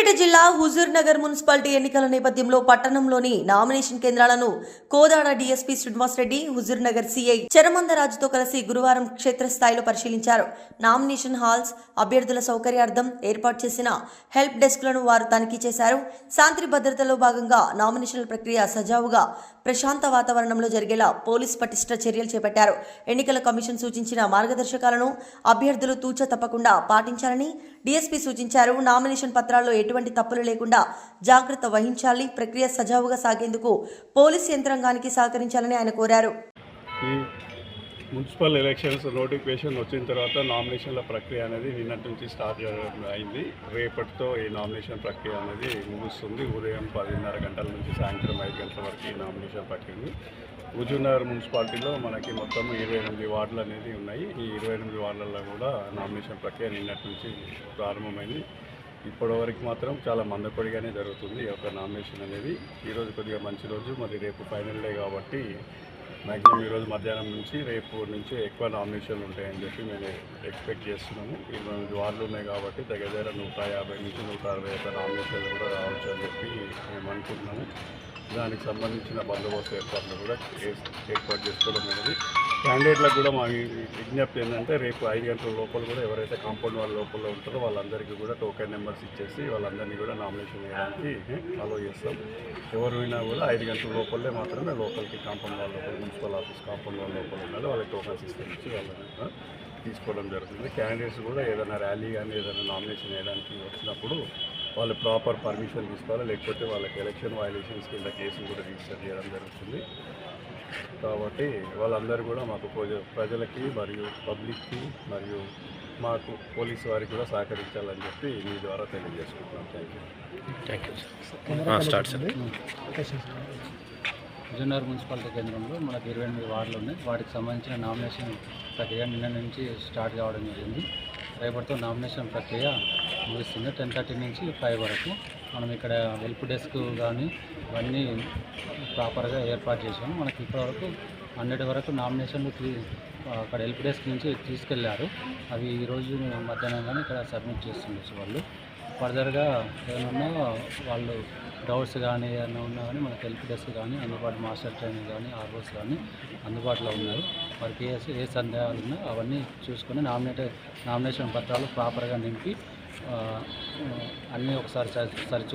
సూర్యాపేట జిల్లా హుజూర్ నగర్ మున్సిపాలిటీ ఎన్నికల నేపథ్యంలో పట్టణంలోని నామినేషన్ కేంద్రాలను కోదాడ డీఎస్పీ శ్రీనివాస్ రెడ్డి, హుజూర్ నగర్ సీఐ చరమందరాజుతో కలిసి గురువారం క్షేత్రస్థాయిలో పరిశీలించారు. నామినేషన్ హాల్స్, అభ్యర్థుల సౌకర్యార్థం ఏర్పాటు చేసిన హెల్ప్ డెస్క్లను వారు తనిఖీ చేశారు. శాంతి భద్రతలో భాగంగా నామినేషన్ల ప్రక్రియ సజావుగా ప్రశాంత వాతావరణంలో జరిగేలా పోలీస్ పటిష్ట చర్యలు చేపట్టారు. ఎన్నికల కమిషన్ సూచించిన మార్గదర్శకాలను అభ్యర్థులు తూచా తప్పకుండా పాటించాలని డీఎస్పీ సూచించారు. నామినేషన్ పత్రాల్లో ఎటువంటి తప్పులు లేకుండా జాగ్రత్త వహించాలి. ప్రక్రియ సజావుగా సాగేందుకు పోలీస్ యంత్రాంగానికి సహకరించాలని ఆయన కోరారు. మున్సిపల్ ఎలక్షన్స్ నోటిఫికేషన్ వచ్చిన తర్వాత నామినేషన్ల ప్రక్రియ అనేది నిన్నటి నుంచి స్టార్ట్ అయింది. రేపటితో ఈ నామినేషన్ ప్రక్రియ అనేది ముగుస్తుంది. ఉదయం 10:30 గంటల నుంచి సాయంత్రం 5 గంటల వరకు ఈ నామినేషన్ ప్రక్రియ. హుజూర్ నగర్ మున్సిపాలిటీలో మనకి మొత్తం 28 వార్డులు అనేది ఉన్నాయి. ఈ 28 వార్డులలో కూడా నామినేషన్ ప్రక్రియ నిన్నటి నుంచి ప్రారంభమైంది. ఇప్పటివరకు మాత్రం చాలా మందకొడిగానే జరుగుతుంది ఈ యొక్క నామినేషన్ అనేది. ఈరోజు కొద్దిగా మంచి రోజు, మరి రేపు ఫైనల్ డే కాబట్టి మ్యాక్సిమం ఈరోజు మధ్యాహ్నం నుంచి రేపు నుంచి ఎక్కువ నామినేషన్లు ఉంటాయని చెప్పి మేము ఎక్స్పెక్ట్ చేస్తున్నాము. 28 వార్డులు ఉన్నాయి కాబట్టి దగ్గర 150 నుంచి 160 నామినేషన్లు కూడా రావచ్చు అని చెప్పి మేము అనుకుంటున్నాము. దానికి సంబంధించిన బందోబస్తు ఏర్పాట్లు కూడా ఏర్పాటు చేసుకోవడం అనేది. క్యాండిడేట్లకు కూడా మా విజ్ఞప్తి ఏంటంటే రేపు 5 గంటల లోపల కూడా ఎవరైతే కాంపౌండ్ వాళ్ళ లోపల ఉంటారో వాళ్ళందరికీ కూడా టోకెన్ నెంబర్స్ ఇచ్చేసి వాళ్ళందరినీ కూడా నామినేషన్ వేయడానికి అలో చేస్తాం. ఎవరైనా కూడా 5 గంటల లోపలే మాత్రమే లోపలికి కాంపౌండ్ వాళ్ళ లోపల, మున్సిపల్ ఆఫీస్ కాంపౌండ్ వాళ్ళ లోపల ఉండాలి. వాళ్ళకి టోకెన్ సిస్టమ్ ఇచ్చి వాళ్ళని తీసుకోవడం జరుగుతుంది. క్యాండిడేట్స్ కూడా ఏదైనా ర్యాలీ కానీ ఏదైనా నామినేషన్ వేయడానికి వచ్చినప్పుడు వాళ్ళు ప్రాపర్ పర్మిషన్ తీసుకోవాలి, లేకపోతే వాళ్ళకి ఎలక్షన్ వయలేషన్స్ కింద కేసులు కూడా రిజిస్టర్ చేయడం జరుగుతుంది. కాబట్టి వాళ్ళందరూ కూడా మాకు ప్రజలకి మరియు పబ్లిక్కి మరియు మాకు పోలీసు వారికి కూడా సహకరించాలని చెప్పి మీ ద్వారా తెలియజేసుకుంటున్నాం. Thank you. Huzur Nagar municipality కేంద్రంలో మనకు 28 వార్డులు ఉన్నాయి. వాటికి సంబంధించిన నామినేషన్ ప్రక్రియ నిన్న నుంచి స్టార్ట్ కావడం జరిగింది. రేపటితో నామినేషన్ ప్రక్రియ ముగుస్తుంది. 10:30 నుంచి 5 వరకు మనం ఇక్కడ హెల్ప్ డెస్క్ కానీ ఇవన్నీ ప్రాపర్గా ఏర్పాటు చేసాము. మనకి ఇప్పటివరకు 100 వరకు నామినేషన్లు అక్కడ హెల్ప్ డెస్క్ నుంచి తీసుకెళ్లారు. అవి ఈరోజు మధ్యాహ్నం కానీ ఇక్కడ సబ్మిట్ చేస్తుండొచ్చు. వాళ్ళు ఫర్దర్గా ఏమన్నా వాళ్ళు డౌట్స్ కానీ ఏమైనా ఉన్నా కానీ మనకు హెల్ప్ డెస్క్ కానీ అందుబాటు, మాస్టర్ ట్రైనర్ కానీ ఆర్ఓస్ కానీ అందుబాటులో ఉన్నారు. వారికి ఏ సందేహాలు ఉన్నా అవన్నీ చూసుకొని నామినేషన్ పత్రాలు ప్రాపర్గా నింపి అన్నీ ఒకసారి సరిచూసుకోవాలి.